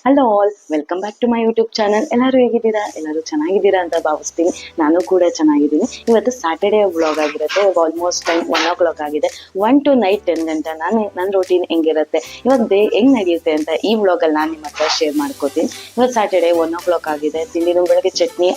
Hello all, welcome back to my YouTube channel. ಎಲ್ಲರೂ ಹೇಗಿದ್ದೀರಾ? ಎಲ್ಲರೂ ಚೆನ್ನಾಗಿದ್ದೀರಾ ಅಂತ ಭಾವಿಸ್ತೀನಿ. ನಾನು ಕೂಡ ಚೆನ್ನಾಗಿದ್ದೀನಿ. ಇವತ್ತು ಸ್ಯಾಟರ್ಡೇ ವ್ಲಾಗ್ ಆಗಿರುತ್ತೆ. ಆಲ್ಮೋಸ್ಟ್ ಟೈಮ್ 1 o'clock ಆಗಿದೆ. 1 to ನೈಟ್ 10 ಗಂಟೆ ನನ್ನ ರೂಟೀನ್ ಹೆಂಗಿರುತ್ತೆ, ಇವತ್ತು ಡೇ ಹೆಂಗ್ ನಡೆಯುತ್ತೆ ಅಂತ ಈ ವ್ಲಾಗಲ್ಲಿ ನಾನು ನಿಮ್ಮ ಹತ್ರ ಶೇರ್ ಮಾಡ್ಕೋತೀನಿ. ಇವತ್ತು ಸ್ಯಾಟರ್ಡೇ 1 o'clock ಆಗಿದೆ. ತಿಂಡಿನೂ ಬೆಳಗ್ಗೆ ಚಟ್ನಿ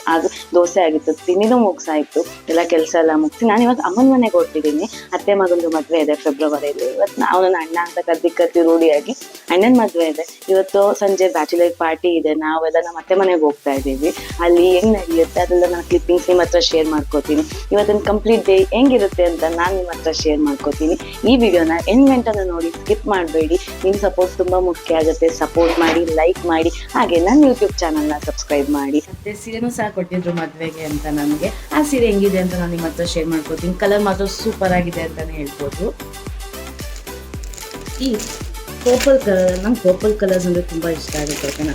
ದೋಸೆ ಆಗಿತ್ತು, ತಿಂಡಿನೂ ಮುಗಿಸಾಯಿತು. ಎಲ್ಲ ಕೆಲಸ ಎಲ್ಲ ಮುಗಿಸಿ ನಾನು ಇವತ್ತು ಅಮ್ಮನ ಮನೆಗೆ ಹೊರಟಿದ್ದೀನಿ. ಅತ್ತೆ ಮಗಂದು ಮದುವೆ ಇದೆ ಫೆಬ್ರವರಿಯಲ್ಲಿ. ಇವತ್ತು ಅವನ ಅಣ್ಣ ಅಂತ ಕದ್ದಿ ರೂಢಿಯಾಗಿ ಅಣ್ಣನ ಮದುವೆ ಇದೆ. ಇವತ್ತು ಸಂಜೆ ಬ್ಯಾಚುಲರ್ ಪಾರ್ಟಿ ಇದೆ. ನಾವೆಲ್ಲ ನಮ್ಮ ಅತ್ತೆ ಮನೆಗೆ ಹೋಗ್ತಾ ಇದ್ದೀವಿ. ಅಲ್ಲಿ ಹೆಂಗ್ ನಡೆಯುತ್ತೆ ಅದೆಲ್ಲ ನಾನು ಕ್ಲಿಪ್ಪಿಂಗ್ಸ್ ನಿಮ್ಮ ಹತ್ರ ಶೇರ್ ಮಾಡ್ಕೋತೀನಿ. ಇವತ್ತಿನ ಕಂಪ್ಲೀಟ್ ಡೇ ಹೆಂಗಿರುತ್ತೆ ಅಂತ ನಾನು ನಿಮ್ಮ ಹತ್ರ ಶೇರ್ ಮಾಡ್ಕೋತೀನಿ. ಈ ವಿಡಿಯೋನ ಎಂಡ್ ಗಂಟೆನ ನೋಡಿ ಸ್ಕಿಪ್ ಮಾಡಬೇಡಿ. ನಿಮ್ಮ ಸಪೋರ್ಟ್ ತುಂಬಾ ಮುಖ್ಯ ಆಗುತ್ತೆ. ಸಪೋರ್ಟ್ ಮಾಡಿ, ಲೈಕ್ ಮಾಡಿ, ಹಾಗೆ ನನ್ನ ಯೂಟ್ಯೂಬ್ ಚಾನಲ್ನ ಸಬ್ಸ್ಕ್ರೈಬ್ ಮಾಡಿ. ಮತ್ತೆ ಸೀರೆನೂ ಸಹ ಕೊಟ್ಟಿದ್ರು ಮದುವೆಗೆ ಅಂತ ನನಗೆ. ಆ ಸೀರೆ ಹೆಂಗಿದೆ ಅಂತ ನಾನು ನಿಮ್ಮ ಹತ್ರ ಶೇರ್ ಮಾಡ್ಕೋತೀನಿ. ಕಲರ್ ಮಾತ್ರ ಸೂಪರ್ ಆಗಿದೆ ಅಂತಾನೆ ಹೇಳ್ಬೋದು. ಈ ಪರ್ಪಲ್ ಕಲರ್, ನಂಗೆ ಪರ್ಪಲ್ ಕಲರ್ಸ್ ಅಂದರೆ ತುಂಬ ಇಷ್ಟ ಆಗುತ್ತೆ. ಓಕೆನಾ,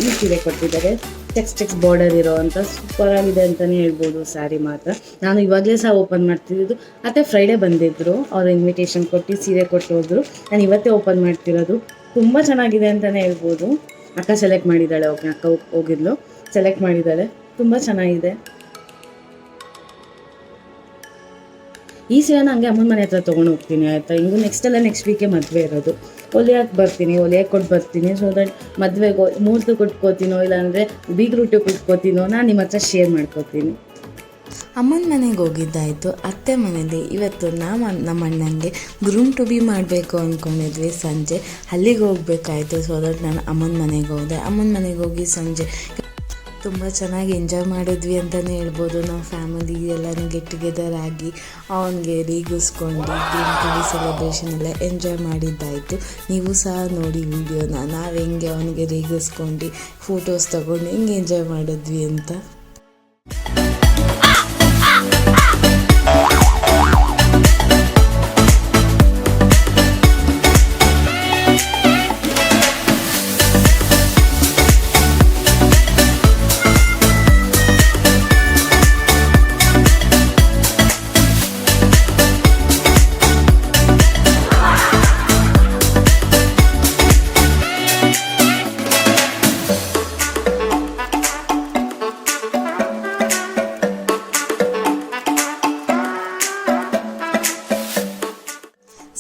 ಈ ಸೀರೆ ಕೊಟ್ಟಿದ್ದಾರೆ. ಟೆಕ್ಸ್ ಬಾರ್ಡರ್ ಇರೋ ಅಂತ ಸೂಪರ್ ಆಗಿದೆ ಅಂತಲೇ ಹೇಳ್ಬೋದು. ಸ್ಯಾರಿ ಮಾತ್ರ ನಾನು ಇವಾಗಲೇ ಸಹ ಓಪನ್ ಮಾಡ್ತಿರೋದು. ಮತ್ತು ಫ್ರೈಡೇ ಬಂದಿದ್ದರು, ಅವ್ರು ಇನ್ವಿಟೇಷನ್ ಕೊಟ್ಟು ಸೀರೆ ಕೊಟ್ಟು ಹೋದ್ರು. ನಾನು ಇವತ್ತೇ ಓಪನ್ ಮಾಡ್ತಿರೋದು. ತುಂಬ ಚೆನ್ನಾಗಿದೆ ಅಂತಲೇ ಹೇಳ್ಬೋದು. ಅಕ್ಕ ಸೆಲೆಕ್ಟ್ ಮಾಡಿದ್ದಾಳೆ. ಓಕೆ, ಅಕ್ಕ ಹೋಗಿದ್ಲು, ಸೆಲೆಕ್ಟ್ ಮಾಡಿದ್ದಾಳೆ. ತುಂಬ ಚೆನ್ನಾಗಿದೆ. ಈ ಸೀರೆನ ಹಂಗೆ ಅಮ್ಮನ ಮನೆ ಹತ್ರ ತೊಗೊಂಡು ಹೋಗ್ತೀನಿ ಆಯಿತಾ. ಹಿಂಗೂ ನೆಕ್ಸ್ಟ್ ವೀಕೆ ಮದುವೆ ಇರೋದು. ಹೊಲಿಯಕ್ಕೆ ಬರ್ತೀನಿ, ಹೊಲಿಯಕ್ಕೆ ಕೊಟ್ಟು ಬರ್ತೀನಿ. ಸೊ ದಟ್ ಮದುವೆಗೆ ಮೂರ್ತಿ ಕೊಟ್ಕೋತೀನೋ ಇಲ್ಲಾಂದರೆ ಬೀಗ್ರೂಟು ಕೊಟ್ಕೋತೀನೋ ನಾನು ನಿಮ್ಮ ಹತ್ರ ಶೇರ್ ಮಾಡ್ಕೋತೀನಿ. ಅಮ್ಮನ ಮನೆಗೆ ಹೋಗಿದ್ದಾಯಿತು. ಅತ್ತೆ ಮನೇಲಿ ಇವತ್ತು ನಮ್ಮ ಅಣ್ಣಂಗೆ ಗ್ರೂಮ್ ಟು ಬಿ ಮಾಡಬೇಕು ಅಂದ್ಕೊಂಡಿದ್ವಿ. ಸಂಜೆ ಅಲ್ಲಿಗೆ ಹೋಗ್ಬೇಕಾಯ್ತು. ಸೊ ದಟ್ ನಾನು ಅಮ್ಮನ ಮನೆಗೆ ಹೋದೆ. ಅಮ್ಮನ ಮನೆಗೆ ಹೋಗಿ ಸಂಜೆ ತುಂಬ ಚೆನ್ನಾಗಿ ಎಂಜಾಯ್ ಮಾಡಿದ್ವಿ ಅಂತಲೇ ಹೇಳ್ಬೋದು. ನಾವು ಫ್ಯಾಮಿಲಿ ಎಲ್ಲನೂ ಗೆಟ್ ಟುಗೆದರ್ ಆಗಿ ಅವನಿಗೆ ರೀಗಿಸ್ಕೊಂಡು ಗ್ರೀನ್ ಟಿ ವಿ ಸೆಲೆಬ್ರೇಷನ್ ಎಲ್ಲ ಎಂಜಾಯ್ ಮಾಡಿದ್ದಾಯಿತು. ನೀವು ಸಹ ನೋಡಿ ವಿಡಿಯೋನ, ನಾವು ಹೆಂಗೆ ಅವನಿಗೆ ರೀಗಿಸ್ಕೊಂಡು ಫೋಟೋಸ್ ತೊಗೊಂಡು ಹೆಂಗೆ ಎಂಜಾಯ್ ಮಾಡಿದ್ವಿ ಅಂತ.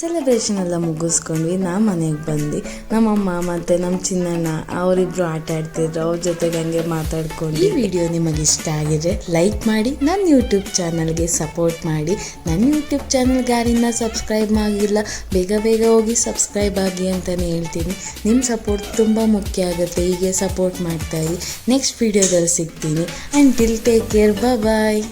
ಸೆಲೆಬ್ರೇಷನ್ ಎಲ್ಲ ಮುಗಿಸ್ಕೊಂಡ್ವಿ. ನಾ ಮನೆಗೆ ಬಂದು ನಮ್ಮಮ್ಮ ಮತ್ತು ನಮ್ಮ ಚಿನ್ನಣ್ಣ ಅವರಿಬ್ಬರು ಆಟ ಆಡ್ತಿದ್ರು. ಅವ್ರ ಜೊತೆಗೆ ಹಂಗೆ ಮಾತಾಡ್ಕೊಂಡು. ಈ ವಿಡಿಯೋ ನಿಮಗೆ ಇಷ್ಟ ಆಗಿದ್ರೆ ಲೈಕ್ ಮಾಡಿ, ನನ್ನ ಯೂಟ್ಯೂಬ್ ಚಾನಲ್ಗೆ ಸಪೋರ್ಟ್ ಮಾಡಿ. ನನ್ನ ಯೂಟ್ಯೂಬ್ ಚಾನಲ್ಗೆ ಯಾರಿನ್ನ ಸಬ್ಸ್ಕ್ರೈಬ್ ಆಗಿಲ್ಲ, ಬೇಗ ಹೋಗಿ ಸಬ್ಸ್ಕ್ರೈಬ್ ಆಗಿ ಅಂತಲೇ ಹೇಳ್ತೀನಿ. ನಿಮ್ಮ ಸಪೋರ್ಟ್ ತುಂಬ ಮುಖ್ಯ ಆಗುತ್ತೆ. ಹೀಗೆ ಸಪೋರ್ಟ್ ಮಾಡ್ತಾಯಿರಿ. ನೆಕ್ಸ್ಟ್ ವಿಡಿಯೋದಲ್ಲಿ ಸಿಗ್ತೀನಿ. And till take care, bye.